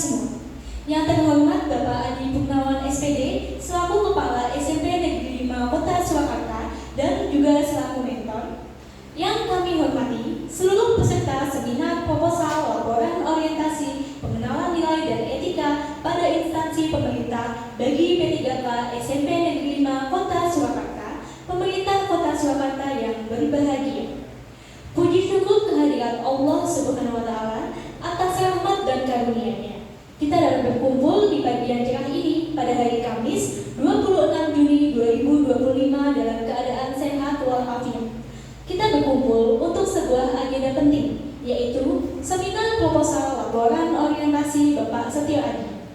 semua. Yang terhormat Bapak Adi Purnawan SPD selaku Kepala SMP Negeri 5 Kota Surakarta dan juga selaku mentor. Yang kami hormati seluruh peserta seminar proposal laporan orientasi pengenalan nilai dan etika pada instansi pemerintah bagi P3K SMP Negeri 5 Kota Surakarta, pemerintah Kota Surakarta yang berbahagia. Puji syukur kehadiran Allah Subhanahu wa Ta'ala atas rahmat dan karunia-Nya. Kita dapat berkumpul di pagi yang cerah ini pada hari Kamis 26 Juni 2025 dalam keadaan sehat walafiat. Kita berkumpul untuk sebuah agenda penting, yaitu seminar proposal laporan orientasi Bapak Setio Adi.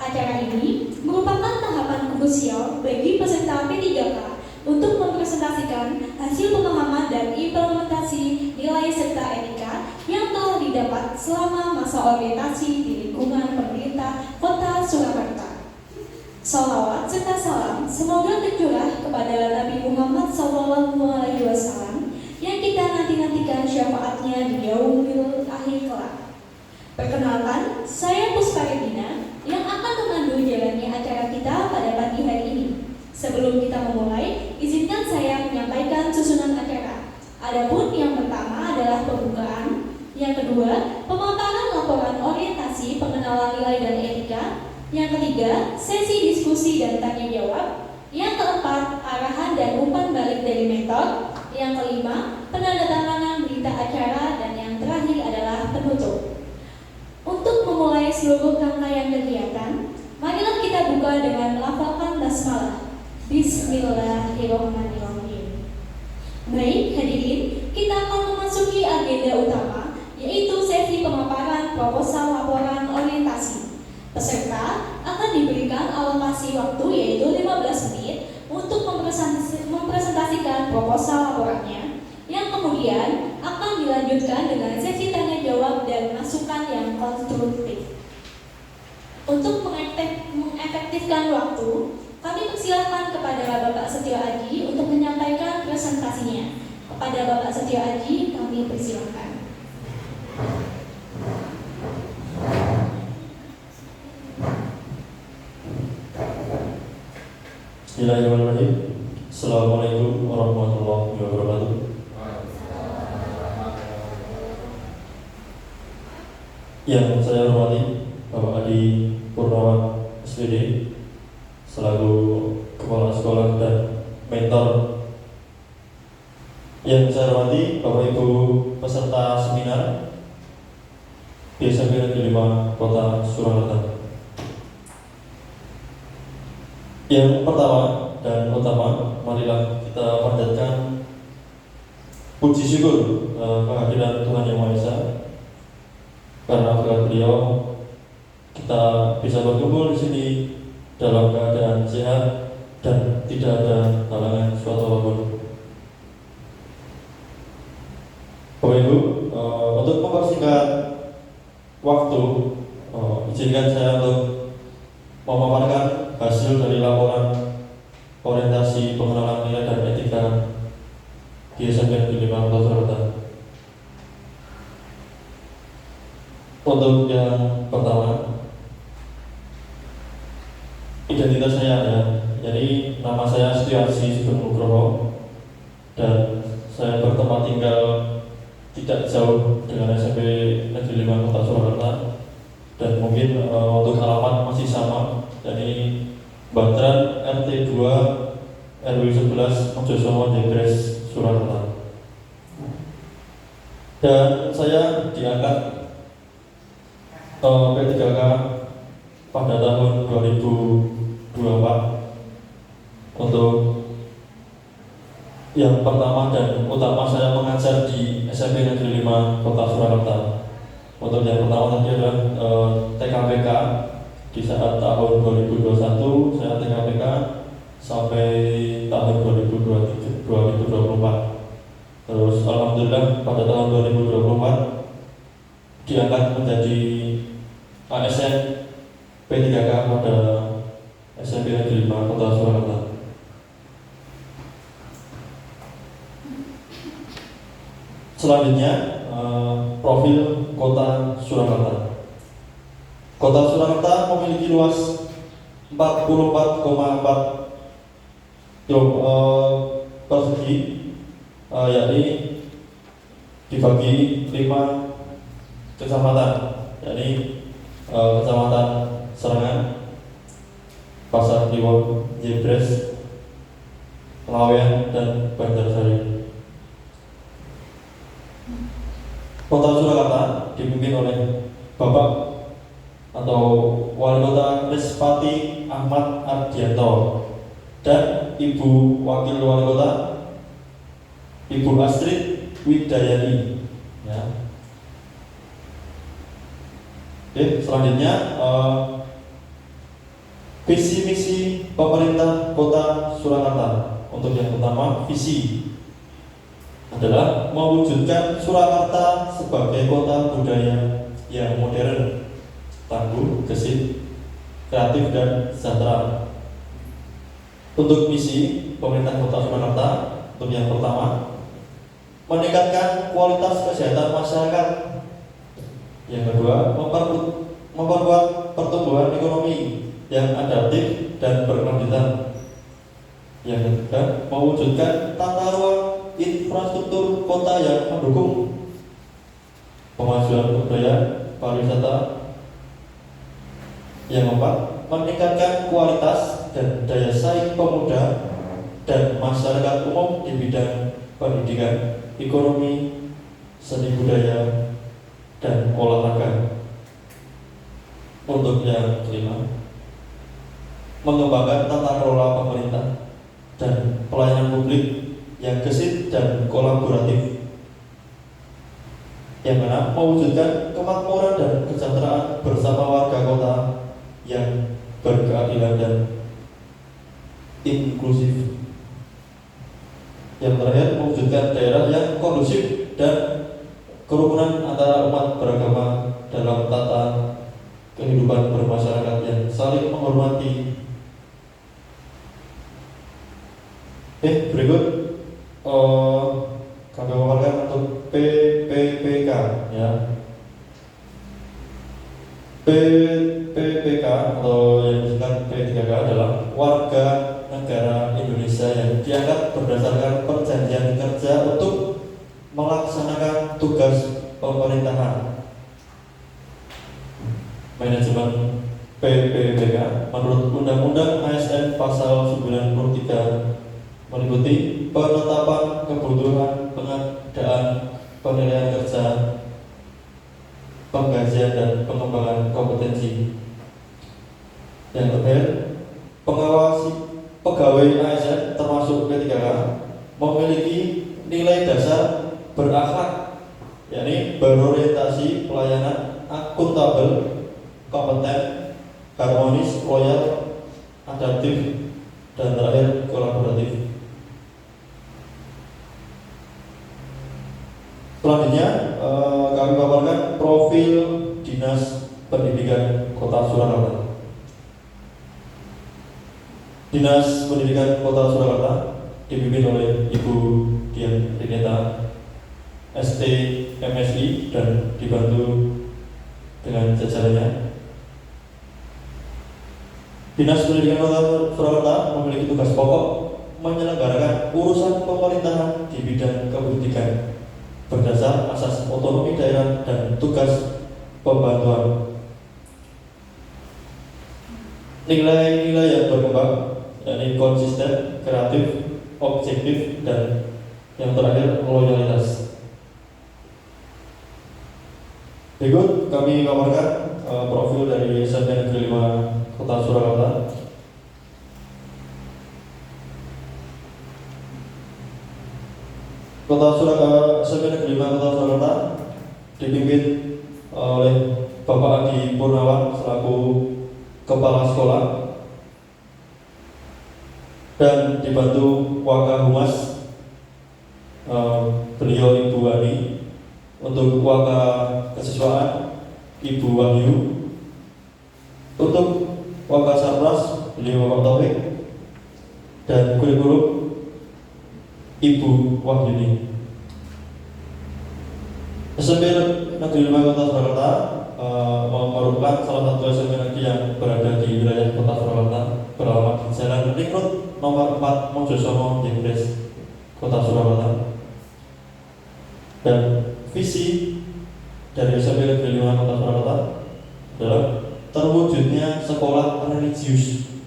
Acara ini merupakan tahapan krusial bagi peserta P3K untuk mempresentasikan hasil pemahaman dan implementasi nilai serta etika yang telah didapat selama masa orientasi di lingkungan pemerintah Kota Surakarta. Salawat serta salam semoga tercurah kepada Nabi Muhammad SAW yang kita nanti-nantikan syafaatnya di yaumil akhir kelak. Perkenalkan, saya Puspa Regina yang akan memandu jalannya acara kita pada pagi hari ini. Sebelum kita memulai, izinkan saya menyampaikan susunan acara. Adapun yang pertama adalah pembukaan, yang kedua, pemaparan laporan orientasi pengenalan nilai dan etika, yang ketiga, sesi diskusi dan tanya jawab, yang keempat, arahan dan umpan balik dari mentor, yang kelima, penandatanganan berita acara, dan yang terakhir adalah penutup. Untuk memulai seluruh rangkaian kegiatan, marilah kita buka dengan melafalkan basmalah. Bismillahirrahmanirrahim. Baik, hadirin, kita akan memasuki agenda utama, yaitu sesi pemaparan proposal laporan orientasi. Peserta akan diberikan alokasi waktu yaitu 15 menit untuk mempresentasikan proposal laporannya, yang kemudian akan dilanjutkan dengan sesi tanya jawab dan masukan yang konstruktif. Untuk mengefektifkan waktu, kami persilahkan kepada Bapak Setio Adi untuk menyampaikan presentasinya. Kepada Bapak Setio Adi, kami persilahkan. Bismillahirrahmanirrahim. Assalamualaikum warahmatullahi wabarakatuh. Yang saya hormati Bapak Adi Purnawan SPD selaku Kepala Sekolah dan mentor. Yang saya hormati Bapak Ibu peserta seminar di SMP Negeri 5 Kota Surakarta. Yang pertama dan utama, marilah kita panjatkan puji syukur kehadiran Tuhan Yang Maha Esa, karena berkat Beliau kita bisa berkumpul di sini dalam keadaan sehat dan tidak ada halangan suatu apapun. Bapak Ibu, untuk mempersingkat waktu, izinkan saya untuk memaparkan hasil dari laporan orientasi pengenalan nilai dan etika di SMP Negeri 5 Kota Surakarta. Untuk yang pertama, identitas saya ada, jadi nama saya Setiarsi Sugeng Nugroho dan saya bertempat tinggal tidak jauh dengan SMP Negeri 5 Kota Surakarta, dan mungkin untuk halaman masih sama, jadi Batran RT 2 RW 11 Mojosongo Jegres Surakarta. Dan saya diangkat P3K pada tahun 2024 untuk yang pertama dan utama saya mengajar di SMP Negeri 5 Kota Surakarta. Untuk yang pertama tadi adalah TKPK. Di saat tahun 2021 saya TKPK sampai tahun 2024. Terus alhamdulillah pada tahun 2024 diangkat menjadi ASN P3K pada SMP Negeri 5 Kota Surakarta. Selanjutnya profil Kota Surakarta. Kota Surakarta memiliki luas 44,4 persegi, yakni dibagi 5 kecamatan, yakni kecamatan Serangan, Pasar Kliwon, Jebres, Lawean, dan Banjarsari. Kota Surakarta dipimpin oleh Bapak atau Wali Kota Respati Ahmad Ardianto dan Ibu Wakil Wali Kota Ibu Astrid Widayani. Ya. Oke, selanjutnya visi misi pemerintah Kota Surakarta. Untuk yang pertama, visi adalah mewujudkan Surakarta sebagai kota budaya yang modern, tangguh, gesit, kreatif, dan sejahtera. Untuk misi pemerintah Kota Surakarta, untuk yang pertama, meningkatkan kualitas kesehatan masyarakat. Yang kedua, memperkuat pertumbuhan ekonomi yang adaptif dan berkelanjutan. Yang ketiga, mewujudkan tata ruang infrastruktur kota yang mendukung pemajuan budaya pariwisata. Yang keempat, meningkatkan kualitas dan daya saing pemuda dan masyarakat umum di bidang pendidikan, ekonomi, seni budaya, dan olahraga. Untuk yang kelima, mengembangkan tata kelola pemerintah dan pelayanan publik yang gesit dan kolaboratif. Yang keenam, mewujudkan kemakmuran dan kesejahteraan bersama warga kota yang berkeadilan dan inklusif. Yang terakhir, mewujudkan daerah yang kondusif dan kerukunan antara umat beragama dalam tata kehidupan bermasyarakat yang saling menghormati. Berikut kami paparkan untuk PPPK, ya. PPPK atau yang disebut P3K adalah warga negara Indonesia yang diangkat berdasarkan perjanjian kerja untuk melaksanakan tugas pemerintahan. Manajemen PPPK menurut Undang-Undang ASN Pasal 93 meliputi penetapan kebutuhan, pengadaan, penilaian kerja, penggajian, dan pengembangan kompetensi. Yang terakhir, pengawasi pegawai ASN termasuk P3K memiliki nilai dasar berakhlak, yakni berorientasi pelayanan, akuntabel, kompeten, harmonis, loyal, adaptif, dan terakhir kolaboratif. Selanjutnya kami paparkan profil Dinas Pendidikan Kota Surakarta. Dinas Pendidikan Kota Surakarta dipimpin oleh Ibu Dian Rineta, ST MSI, dan dibantu dengan jajarannya. Dinas Pendidikan Kota Surakarta memiliki tugas pokok menyelenggarakan urusan pemerintahan di bidang kependidikan berdasar asas otonomi daerah dan tugas pembantuan. Nilai-nilai yang berkembang, yakni konsisten, kreatif, objektif, dan yang terakhir loyalitas. Berikut kami paparkan profil dari SMP Negeri 5 Kota Surakarta. SMP Negeri 5 Kota Surakarta dipimpin oleh Bapak Adi Purnawan selaku Kepala Sekolah dan dibantu Wakahumas beliau Ibu Ani. Untuk Waka Kesiswaan Ibu Wahyu. Untuk Waka Sarpras beliau Bapak Taufik, dan kurikulum Ibu Wahyuni. SMP Negeri 5 Kota Surakarta merupakan salah satu SMP negeri yang berada di wilayah Kota Surakarta, beralamat di Jalan Ring Road nomor 4 Mojosongo, Jembles, Kota Surakarta. Dan visi dari SMP Negeri 5 Kota Surakarta adalah terwujudnya sekolah religius,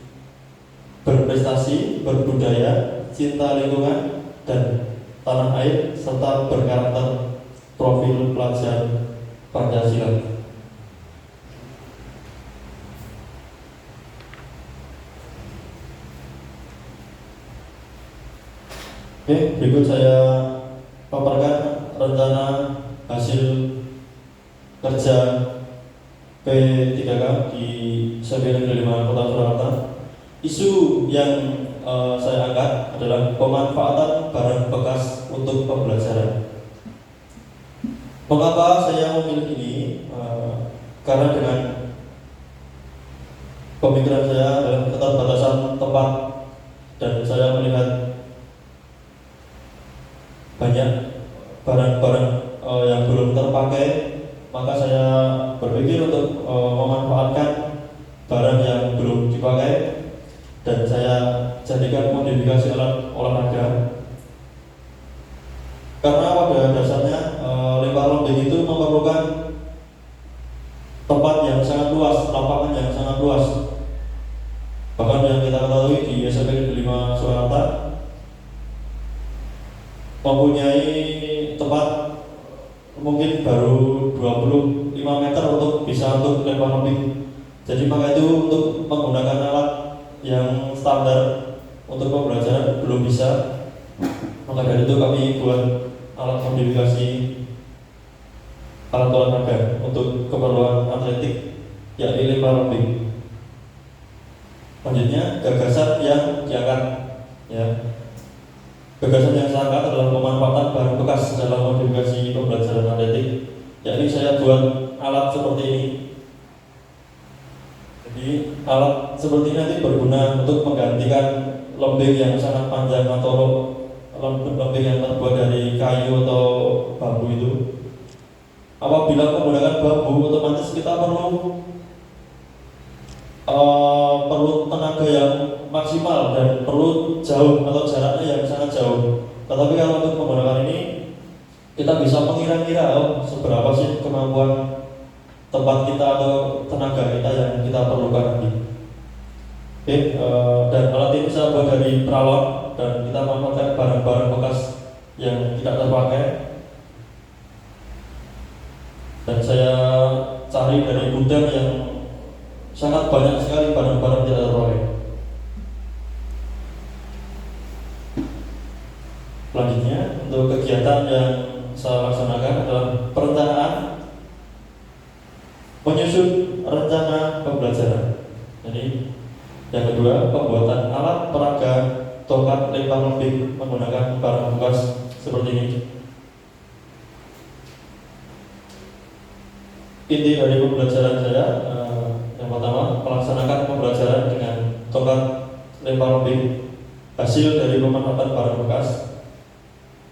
berprestasi, berbudaya, cinta lingkungan dan tanah air, serta berkarakter profil pelajar Pancasila. Oke, berikut saya paparkan rencana hasil kerja P3K di SMP Negeri 5 Kota Surakarta. Isu yang saya angkat adalah pemanfaatan barang bekas untuk pembelajaran. Mengapa saya memilih ini? Karena dengan pemikiran saya adalah keterbatasan tempat dan saya melihat banyak barang-barang yang belum terpakai, maka saya berpikir untuk memanfaatkan barang yang belum dipakai dan saya jadikan modifikasi alat olahraga. Karena pada dasarnya lempar lembing itu memerlukan tempat yang sangat luas, lapangan yang sangat luas. Bahkan yang kita ketahui di SMP Negeri 5 Surakarta mempunyai tempat mungkin baru 25 meter untuk bisa untuk lempar lembing. Jadi maka itu untuk menggunakan alat yang standar untuk pembelajaran belum bisa. Maka dari itu kami buat alat modifikasi alat olahraga untuk keperluan atletik, yakni lempar lembing. Selanjutnya gagasan yang diangkat, ya. Gagasan yang saya angkat adalah pemanfaatan barang bekas dalam modifikasi pembelajaran atletik, yakni saya buat alat seperti ini. Jadi alat seperti ini nanti berguna untuk menggantikan lembing yang sangat panjang atau lembing yang terbuat dari kayu atau bambu itu. Apabila menggunakan bambu, otomatis kita perlu tenaga yang maksimal dan perlu jauh atau jaraknya yang sangat jauh. Tetapi kalau untuk menggunakan ini, kita bisa mengira-ngira seberapa sih kemampuan tempat kita atau tenaga kita yang kita perlukan nanti. Oke, dan alat ini saya buat dari pralon dan kita manfaatkan barang-barang bekas yang tidak terpakai. Dan saya cari dari gudang yang sangat banyak sekali barang-barang tidak terpakai. Selanjutnya, untuk kegiatan yang saya laksanakan adalah perencanaan, menyusun rencana pembelajaran. Jadi yang kedua, pembuatan alat peraga tongkat lempar lembing menggunakan barang bekas seperti ini. Inti dari pembelajaran saya, yang pertama, melaksanakan pembelajaran dengan tongkat lempar lembing hasil dari pemanfaatan barang bekas.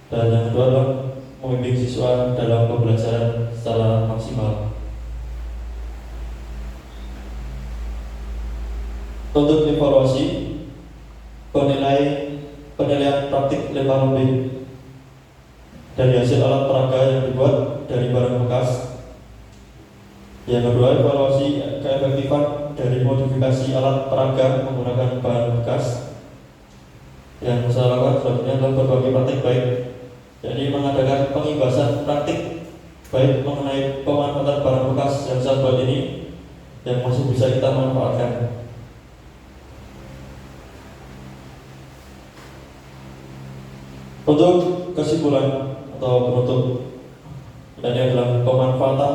Dan yang kedua adalah membimbing siswa dalam pembelajaran secara maksimal. Untuk evaluasi, penilaian praktik lempar lembing dari hasil alat peraga yang dibuat dari barang bekas. Yang kedua, evaluasi keefektifan dari modifikasi alat peraga menggunakan bahan bekas. Yang saya lakukan selanjutnya adalah berbagai praktik baik, yakni mengadakan pengibasan praktik baik mengenai pemanfaatan barang bekas yang saya buat ini yang masih bisa kita manfaatkan. Untuk kesimpulan atau penutup, ini adalah pemanfaatan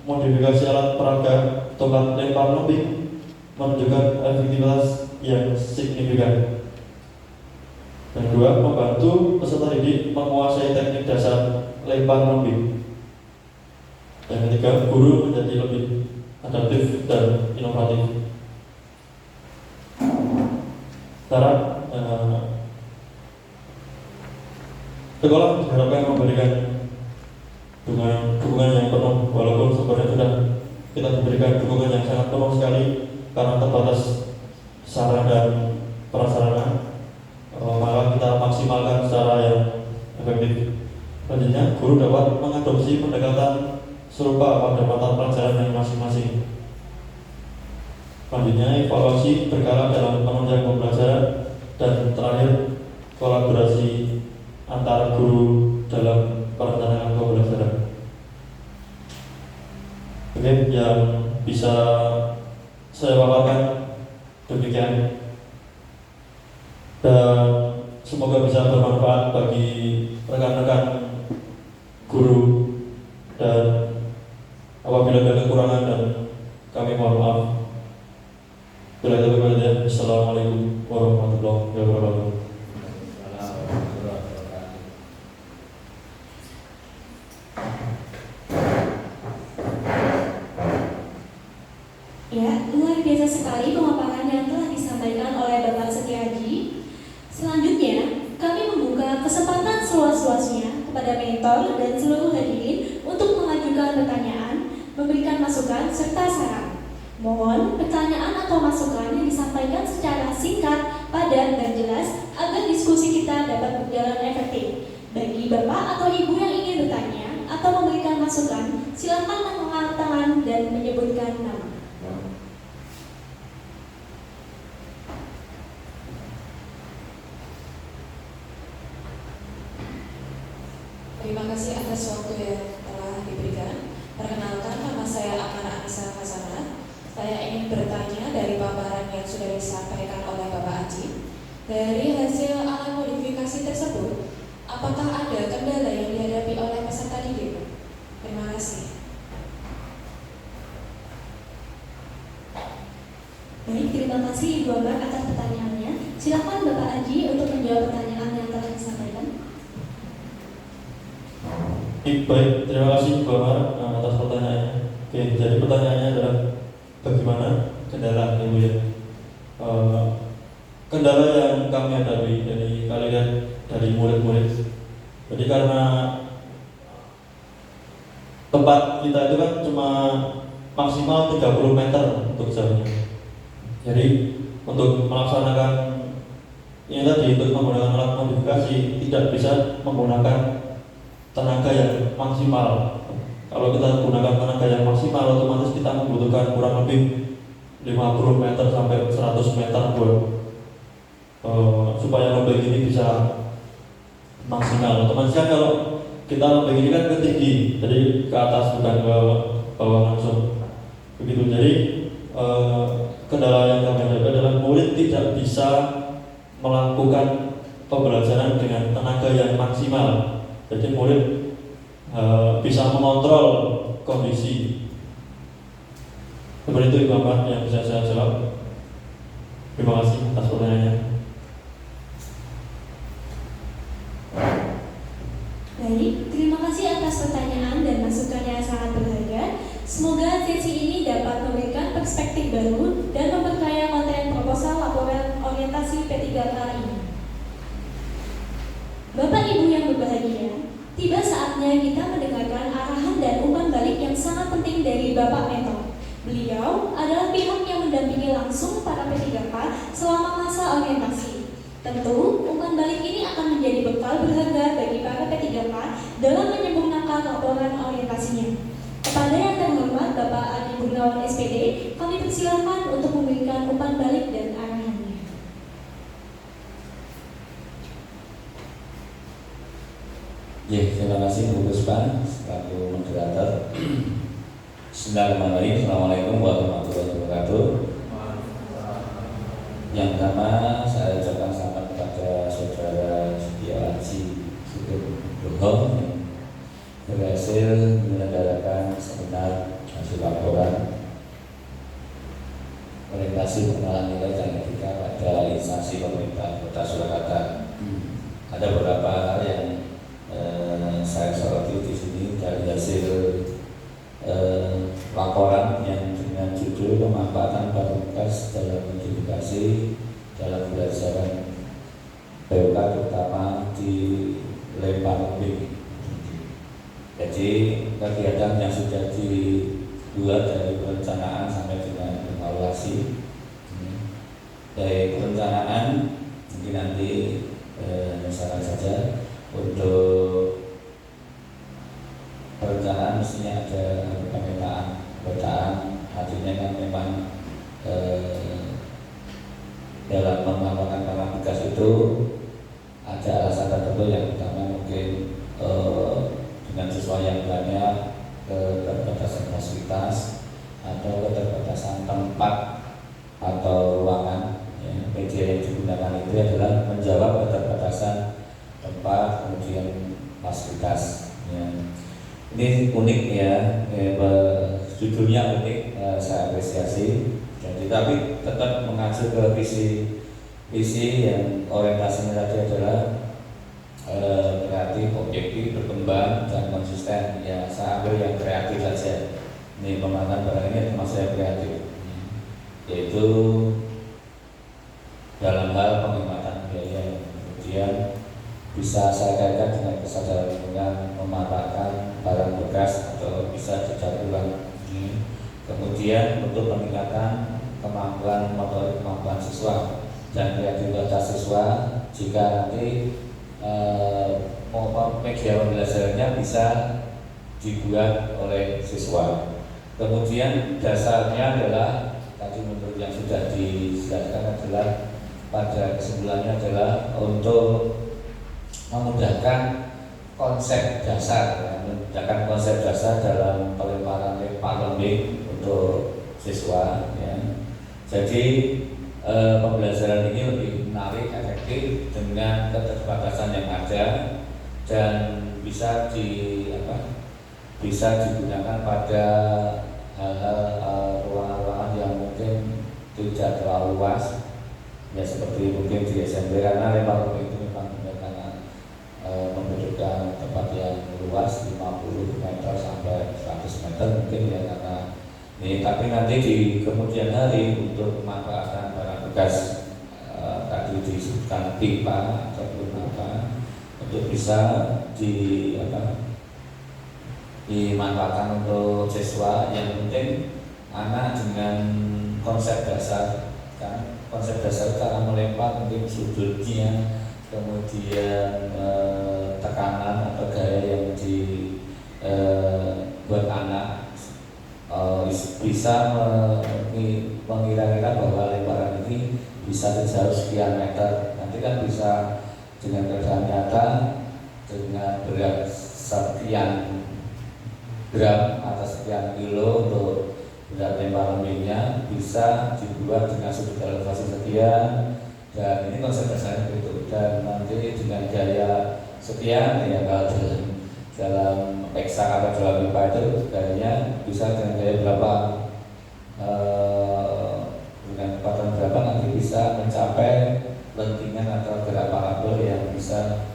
modifikasi alat peraga tongkat lempar lembing menunjukkan efektivitas yang signifikan. Yang kedua, membantu peserta didik menguasai teknik dasar lempar lembing. Yang ketiga, guru menjadi lebih adaptif dan inovatif. Sekolah diharapkan memberikan dukungan yang penuh, walaupun sebenarnya sudah kita diberikan dukungan yang sangat penuh sekali karena terbatas sarana dan prasarana. Maka kita maksimalkan secara yang efektif. Selanjutnya, guru dapat mengadopsi pendekatan serupa pada mata pelajaran yang masing-masing. Selanjutnya, evaluasi berkala dalam penunjang pembelajaran, dan terakhir, kolaborasi antara guru dalam perencanaan pembelajaran. Oke, yang bisa saya paparkan demikian, dan semoga bisa bermanfaat bagi rekan-rekan guru, dan apabila ada kekurangan dan kami mohon maaf. Assalamualaikum warahmatullahi wabarakatuh. Ya, luar biasa sekali pemaparan yang telah disampaikan oleh Bapak Setiaji. Selanjutnya, kami membuka kesempatan seluas-luasnya kepada mentor dan seluruh hadirin untuk mengajukan pertanyaan, memberikan masukan, serta saran. Mohon pertanyaan atau masukan yang disampaikan secara singkat, padat, dan jelas agar diskusi kita dapat berjalan efektif. Bagi Bapak atau Ibu yang ingin bertanya atau memberikan masukan, silakan mengangkat tangan dan menyebutkan nama. Terima kasih atas waktu yang telah diberikan. Perkenalkan, nama saya Amara Anissa Hasanat. Saya ingin bertanya dari paparan yang sudah disampaikan oleh Bapak Aji. Dari hasil alat modifikasi tersebut, apakah ada kendala yang dihadapi oleh peserta didik? Terima kasih. Baik, terima kasih Ibu Amar atas pertanyaannya. Silakan Bapak Aji untuk menjawab pertanyaan yang telah disampaikan. Baik, terima kasih Bu Amar atas pertanyaannya. Oke, jadi pertanyaannya adalah bagaimana kendala Ibu ya? Kendala yang kami hadapi dari kalian, dari murid-murid. Jadi karena tempat kita itu kan cuma maksimal 30 meter untuk jamnya. Jadi untuk melaksanakan ini tadi, untuk menggunakan alat modifikasi tidak bisa menggunakan tenaga yang maksimal. Kalau kita gunakan tenaga yang maksimal, otomatis kita membutuhkan kurang lebih 50 meter sampai 100 meter buat supaya lembeng ini bisa maksimal. Otomatis kan kalau kita lembeng ini kan ke tinggi, jadi ke atas bukan ke bawah langsung. Begitu. Jadi kendala yang kami hadapi adalah murid tidak bisa melakukan pembelajaran dengan tenaga yang maksimal. Jadi murid bisa mengontrol kondisi. Seperti itu Ibu Amar yang bisa saya jawab. Terima kasih atas pertanyaannya. Baik, terima kasih atas pertanyaan dan masukan yang sangat berharga. Semoga sesi ini dapat memberikan perspektif baru dan memperkaya konten proposal laporan orientasi P3K ini. Bapak Ibu yang berbahagia, tiba saatnya kita mendengarkan arahan dan umpan balik yang sangat penting dari Bapak Mentor. Beliau adalah pihak yang mendampingi langsung para P3K selama masa orientasi. Tentu, umpan balik ini akan menjadi bekal berharga bagi para P3K dalam menyempurnakan laporan orientasinya. Kepada yang terhormat Bapak Adi Gunawan SPD, kami persilakan untuk memberikan umpan balik dan arahannya. Ya, terima kasih Bu Puspa selaku moderator. Bismillahirrahmanirrahim. Assalamualaikum warahmatullahi wabarakatuh. Yang pertama saya ucapkan selamat kepada saudara Setiaji Sugeng yang berhasil menyelenggarakan seminar hasil laporan orientasi pengenalan nilai dan etika pada instansi pemerintah Kota Surakarta. Ada beberapa hal yang saya soroti di sini dari hasil laporan yang dengan judul pemanfaatan Bakumkas dalam edukasi dalam pembelajaran PUK terutama di Lembang. Jadi kegiatan yang sudah dua dari perencanaan sampai dengan evaluasi. Dari perencanaan mungkin nanti saran saja untuk perencanaan mestinya ada pemetaan, artinya kan memang dalam mengamalkan tugas itu ada alasan tertentu. Yang pertama mungkin dengan siswa yang banyak, keterbatasan fasilitas atau keterbatasan tempat atau ruangan. Media yang digunakan itu adalah menjawab keterbatasan tempat, kemudian fasilitas. Ini unik ya, judulnya unik, saya apresiasi. Jadi tapi tetap mengacu ke visi yang orientasinya tadi adalah kreatif, objektif, berkembang dan konsisten. Ya, saya ambil yang kreatif saja. Ini pengembangan barang ini termasuk yang kreatif, yaitu dalam hal penghematan biaya. Kemudian bisa saya kaitkan dengan kesadaran lingkungan, memanfaatkan barang bekas atau bisa didaur ulang. Kemudian untuk peningkatan kemampuan motorik, kemampuan siswa dan kreativitas siswa, jika nanti media pembelajarannya bisa dibuat oleh siswa. Kemudian dasarnya adalah tadi menurut yang sudah dijelaskan adalah pada kesimpulannya adalah untuk memudahkan konsep dasar, memudahkan konsep dasar dalam pelemparan lembing untuk siswa. Jadi pembelajaran ini lebih menarik, efektif dengan keterbatasan yang ada dan bisa digunakan pada hal-hal ruangan-ruangan yang mungkin tidak terlalu luas. Ya seperti mungkin di SMP, karena lempar lembing itu memang membutuhkan tempat yang luas 50 meter sampai 100 meter mungkin ya, karena ini. Tapi nanti di kemudian hari untuk pemanfaatan barang bekas tadi disebutkan pipa ataupun untuk bisa dimanfaatkan untuk siswa. Yang penting anak dengan konsep dasar, kan konsep dasar cara melempar, mungkin sudutnya, kemudian tekanan atau gaya yang dibuat anak bisa mengira-ngira bahwa lemparan ini bisa sejauh sekian meter. Nanti kan bisa dengan keadaan nyata dengan berat sekian gram atau sekian kilo untuk berat lempar lembingnya bisa dibuat dengan sudut elevasi sekian, dan ini konsep dasarnya begitu. Dan nanti dengan gaya sekian ya, kalau dalam eksak atau dalam IPA itu gayanya bisa dengan gaya berapa, dengan kecepatan berapa nanti bisa mencapai lentingan atau gerak parabol yang bisa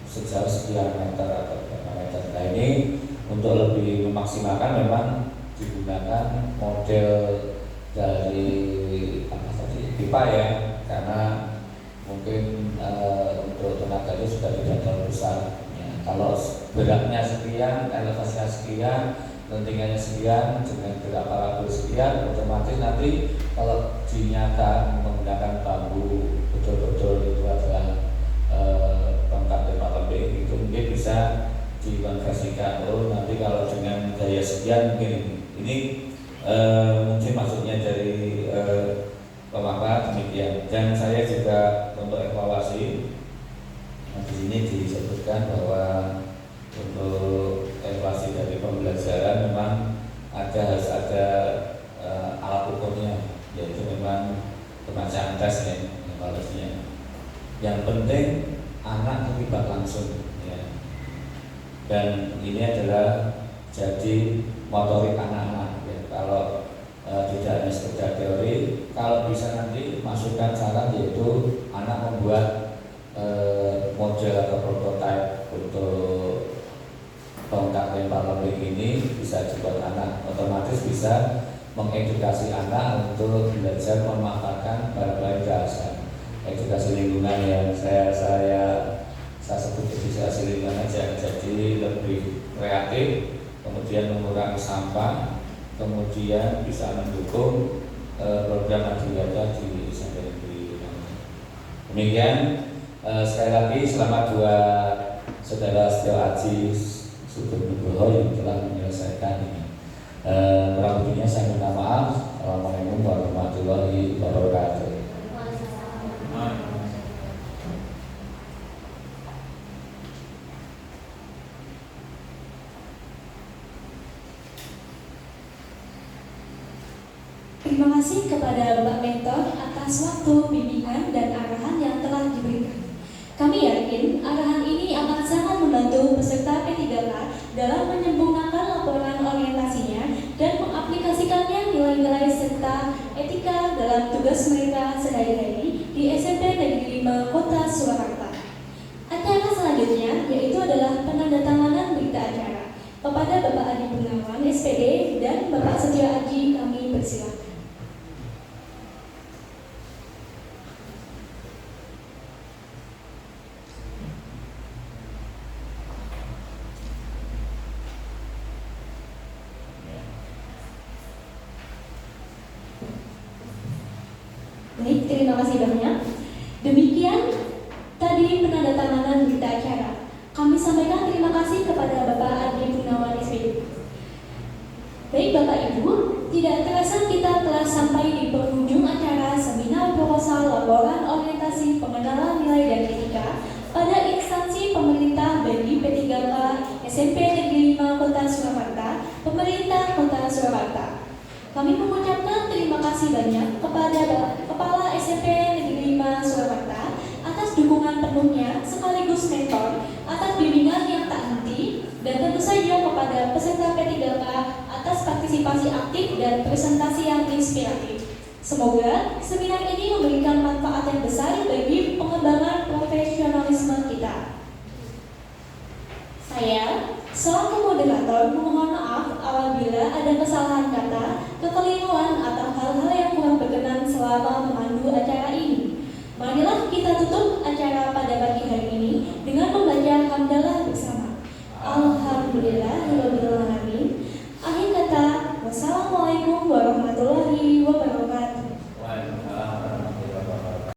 sejauh sekian meter atau berapa meter. Nah ini untuk lebih memaksimalkan memang digunakan model dari pipa ya, karena mungkin untuk tenaganya sudah tidak terlalu besar ya. Kalau beratnya sekian, elevasinya sekian, lentingannya sekian, dengan gerak parabol sekian, otomatis nanti kalau dinyatakan menggunakan bambu betul-betul itu adalah tongkat lempar lembing, itu mungkin bisa dikonversikan. Nanti kalau dengan gaya sekian mungkin ini mungkin maksudnya dari pemaparan demikian. Dan saya juga untuk evaluasi di sini disebutkan bahwa untuk evaluasi dari pembelajaran memang harus ada alat ukurnya, yaitu memang semacam tes ya, evaluasinya. Yang penting anak terlibat langsung ya. Dan ini adalah jadi motorik anak-anak ya. Kalau tidak hanya sekedar teori, kalau bisa nanti masukkan saran, yaitu anak membuat model atau prototipe untuk tongkat lempar lembing ini bisa dibuat anak, otomatis bisa mengedukasi anak untuk belajar memanfaatkan barang-barang dasar. Edukasi lingkungan yang saya sebut edukasi lingkungan aja, jadi lebih kreatif, kemudian kemudian mengurangi sampah, kemudian bisa mendukung program Adiwiyata di SMP Negeri 5. Demikian, sekali lagi selamat buat saudara Setio Aji Sugeng Nugroho yang telah menyelesaikan ini. Kurang lebihnya saya minta maaf. Assalamualaikum warahmatullahi wabarakatuh. Terima kasih kepada Bapak Mentor atas waktu, bimbingan, dan arahan yang telah diberikan. Kami yakin arahan ini akan sangat membantu peserta P3K dalam menyempurnakan laporan orientasinya dan mengaplikasikannya nilai-nilai serta etika dalam tugas mereka sehari-hari di SMP Negeri 5 Kota Surakarta. Acara selanjutnya yaitu adalah penandatanganan berita acara. Kepada Bapak Adi Gunawan, SPD, dan Bapak Setio Aji, kami persilakan. Baik, terima kasih banyak. Demikian tadi penandatanganan berita acara. Kami sampaikan terima kasih kepada Bapak Adi Gunawan SPD. Baik Bapak Ibu, tidak terasa kita telah sampai di penghujung acara seminar proposal laporan orientasi pengenalan nilai dan etika pada instansi pemerintah bagi P3K SMP Negeri 5 Kota Surakarta, pemerintah Kota Surakarta. Kami mengucapkan terima kasih banyak kepada Kepala SMP Negeri 5 Surakarta atas dukungan penuhnya sekaligus mentor atas bimbingan yang tak henti, dan tentu saja kepada peserta P3K atas partisipasi aktif dan presentasi yang inspiratif. Semoga seminar ini memberikan manfaat yang besar bagi pengembangan profesionalisme kita. Saya selaku moderator memohon maaf apabila ada kesalahan kata, kekeliruan, atau hal-hal yang kurang berkenan selama memandu acara ini. Marilah kita tutup acara pada pagi hari ini dengan membaca hamdalah bersama. Alhamdulillahirabbil alamin. Akhir kata, wassalamualaikum warahmatullahi